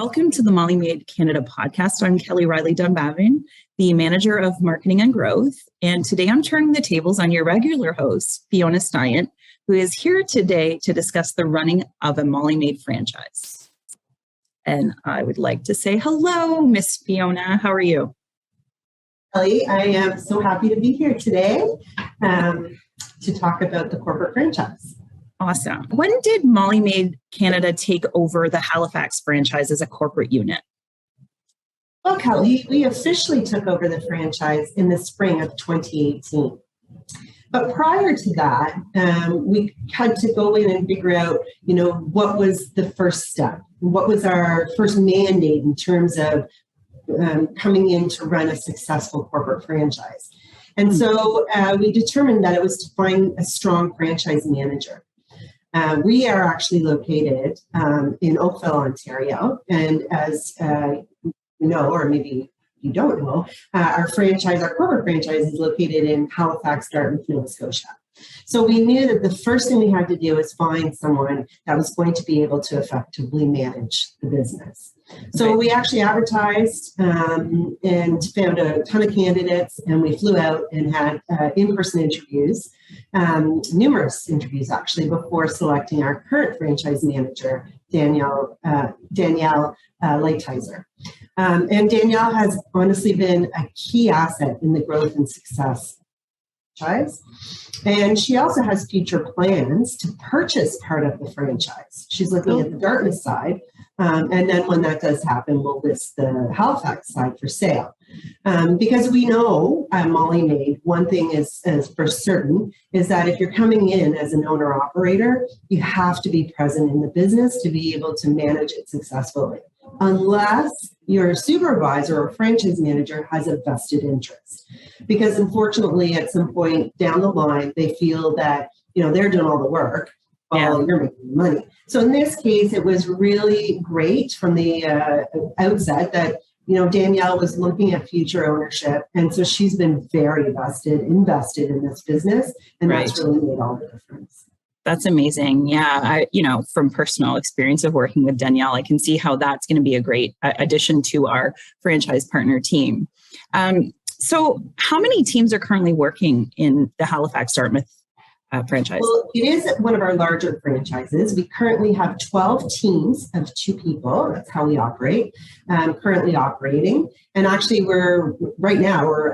Welcome to the MOLLY MAID Canada podcast. I'm Kelly Riley Dunbavin, the Manager of Marketing and Growth. And today I'm turning the tables on your regular host, Fiona Styant, who is here today to discuss the running of a MOLLY MAID franchise. And I would like to say hello, Miss Fiona. How are you? Kelly, I am so happy to be here today to talk about the corporate franchise. Awesome. When did MOLLY MAID Canada take over the Halifax franchise as a corporate unit? Well, Kelly, we officially took over the franchise in the spring of 2018. But prior to that, we had to go in and figure out, what was the first step? What was our first mandate in terms of coming in to run a successful corporate franchise? And so we determined that it was to find a strong franchise manager. We are actually located in Oakville, Ontario, and as you know, or maybe you don't know, our corporate franchise is located in Halifax Dartmouth, Nova Scotia. So we knew that the first thing we had to do was find someone that was going to be able to effectively manage the business. So we actually advertised and found a ton of candidates, and we flew out and had in-person interviews, numerous interviews actually, before selecting our current franchise manager, Danielle Lighthizer. And Danielle has honestly been a key asset in the growth and success of the franchise. And she also has future plans to purchase part of the franchise. She's looking at the Dartmouth side. And then when that does happen, we'll list the Halifax side for sale. Because we know at MOLLY MAID, one thing is for certain, is that if you're coming in as an owner-operator, you have to be present in the business to be able to manage it successfully, unless your supervisor or franchise manager has a vested interest. Because unfortunately, at some point down the line, they feel that they're doing all the work while you're making money. So in this case, it was really great from the outset that Danielle was looking at future ownership, and so she's been very invested in this business, and that's really made all the difference. That's amazing. Yeah, from personal experience of working with Danielle, I can see how that's going to be a great addition to our franchise partner team. So how many teams are currently working in the Halifax Dartmouth franchise? Well, it is one of our larger franchises. We currently have 12 teams of 2 people. That's how we operate, currently operating. And actually, we're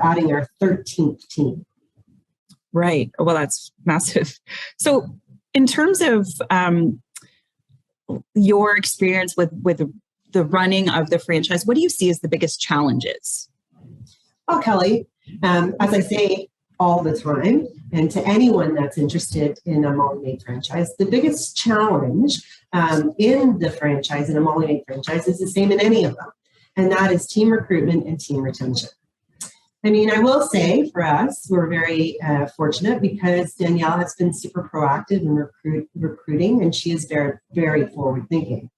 adding our 13th team. Right. Well, that's massive. So in terms of your experience with the running of the franchise, what do you see as the biggest challenges? Well, Kelly, as I say all the time, and to anyone that's interested in a MOLLY MAID franchise, the biggest challenge in the franchise, in a MOLLY MAID franchise, is the same in any of them, and that is team recruitment and team retention. I mean, I will say for us, we're very fortunate because Danielle has been super proactive in recruiting, and she is very, very forward-thinking.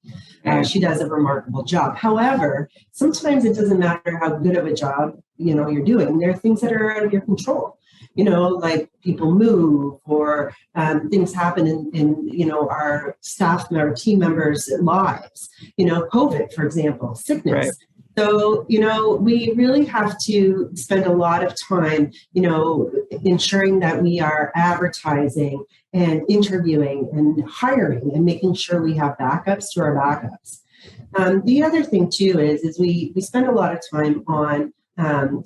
She does a remarkable job. However, sometimes it doesn't matter how good of a job you're doing. There are things that are out of your control. Like people move, or things happen in our staff, our team members' lives. COVID, for example, sickness. Right. So, we really have to spend a lot of time, ensuring that we are advertising and interviewing and hiring and making sure we have backups to our backups. The other thing, too, is we spend a lot of time on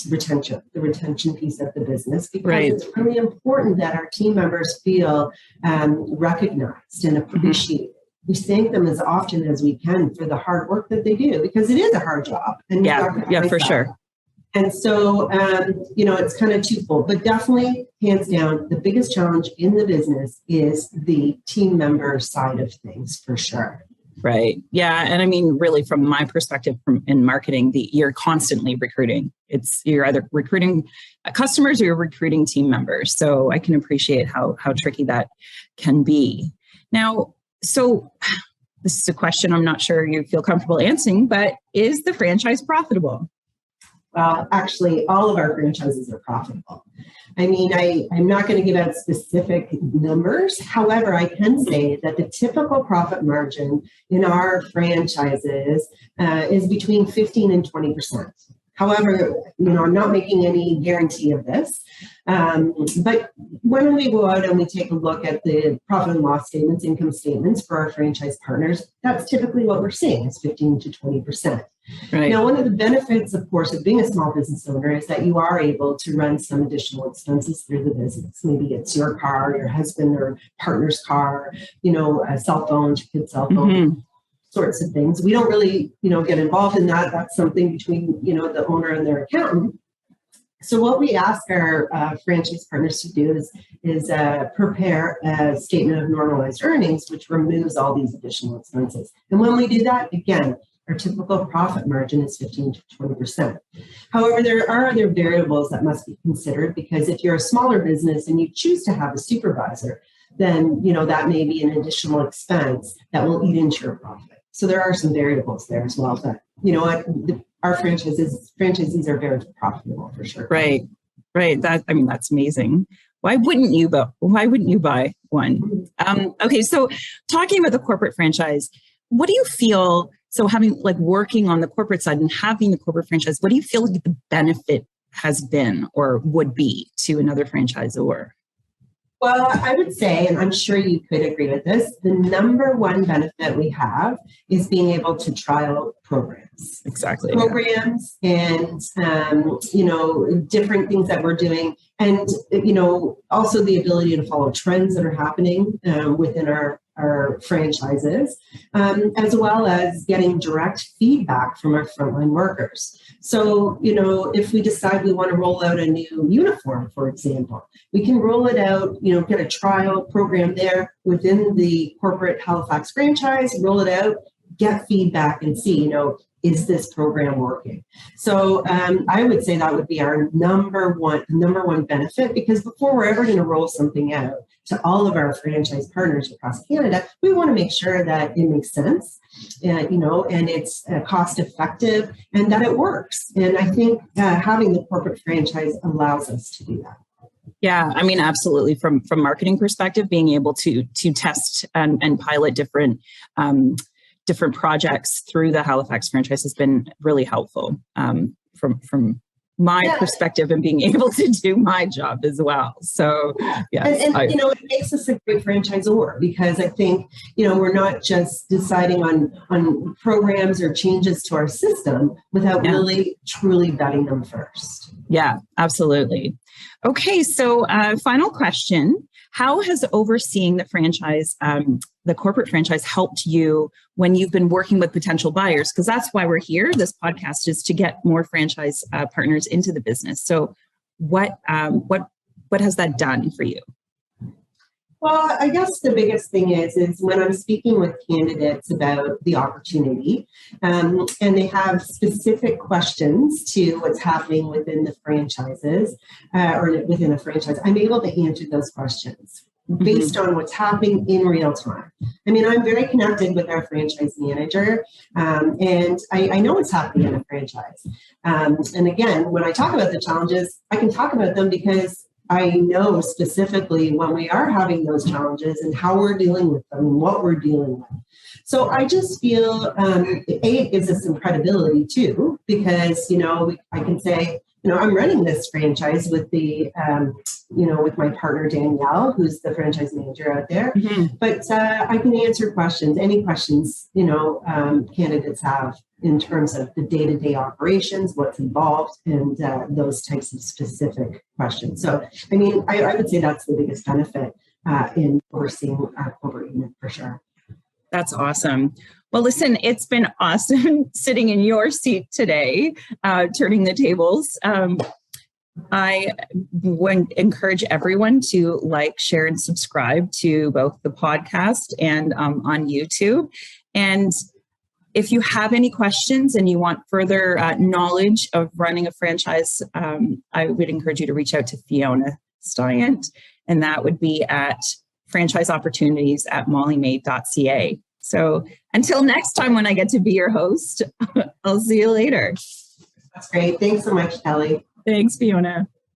retention, the retention piece of the business, because it's really important that our team members feel recognized and appreciated. We thank them as often as we can for the hard work that they do, because it is a hard job. And for sure. And so, it's kind of twofold, but definitely, hands down, the biggest challenge in the business is the team member side of things, for sure. Right. Yeah. And I mean, really, from my perspective in marketing, you're constantly recruiting. You're either recruiting customers or you're recruiting team members. So I can appreciate how tricky that can be. Now, so this is a question I'm not sure you feel comfortable answering, but is the franchise profitable? Well, actually, all of our franchises are profitable. I mean, I'm not going to give out specific numbers. However, I can say that the typical profit margin in our franchises is between 15 and 20%. However, I'm not making any guarantee of this. But when we go out and we take a look at the profit and loss statements, income statements for our franchise partners, that's typically what we're seeing is 15 to 20%. Right. Now, one of the benefits, of course, of being a small business owner is that you are able to run some additional expenses through the business. Maybe it's your car, your husband or partner's car, a cell phone, your kid's cell phone, sorts of things. We don't really, get involved in that. That's something between, the owner and their accountant. So what we ask our franchise partners to do is prepare a statement of normalized earnings, which removes all these additional expenses. And when we do that, again, our typical profit margin is 15 to 20%. However, there are other variables that must be considered because if you're a smaller business and you choose to have a supervisor, then that may be an additional expense that will eat into your profit. So there are some variables there as well. But our franchisees are very profitable for sure. Right. That's amazing. Why wouldn't you buy one? Okay, so talking about the corporate franchise, what do you feel? So having working on the corporate side and having the corporate franchise, what do you feel like the benefit has been or would be to another franchisor? Well, I would say, and I'm sure you could agree with this, the number one benefit we have is being able to trial programs. Exactly. Programs and, different things that we're doing. And, also the ability to follow trends that are happening within our franchises, as well as getting direct feedback from our frontline workers. So, if we decide we want to roll out a new uniform, for example, we can roll it out, get a trial program there within the corporate Halifax franchise, roll it out, get feedback and see, is this program working? So I would say that would be our number one benefit, because before we're ever going to roll something out to all of our franchise partners across Canada, we want to make sure that it makes sense, and it's cost effective and that it works. And I think having the corporate franchise allows us to do that. Yeah, absolutely. From marketing perspective, being able to test and pilot different projects through the Halifax franchise has been really helpful from my perspective and being able to do my job as well. So, yes. And it makes us a great franchisor because I think, we're not just deciding on programs or changes to our system without really, truly vetting them first. Yeah, absolutely. Okay, so final question. How has overseeing the franchise, the corporate franchise, helped you when you've been working with potential buyers? Because that's why we're here. This podcast is to get more franchise partners into the business. So what has that done for you? Well, I guess the biggest thing is when I'm speaking with candidates about the opportunity, and they have specific questions to what's happening within the franchises or within a franchise, I'm able to answer those questions based on what's happening in real time. I'm very connected with our franchise manager, and I know what's happening in a franchise. And again, when I talk about the challenges, I can talk about them because I know specifically when we are having those challenges and how we're dealing with them and what we're dealing with. So I just feel, it gives us some credibility too, because, I can say, I'm running this franchise with the, with my partner, Danielle, who's the franchise manager out there. But I can answer questions, any questions, candidates have in terms of the day-to-day operations, what's involved, and those types of specific questions. So, I would say that's the biggest benefit in overseeing our corporate unit for sure. That's awesome. Well, listen, it's been awesome sitting in your seat today, turning the tables. I would encourage everyone to like, share, and subscribe to both the podcast and on YouTube. And if you have any questions and you want further knowledge of running a franchise, I would encourage you to reach out to Fiona Styant, and that would be at franchiseopportunities@mollymaid.ca. So until next time when I get to be your host, I'll see you later. That's great. Thanks so much, Kelly. Thanks, Fiona.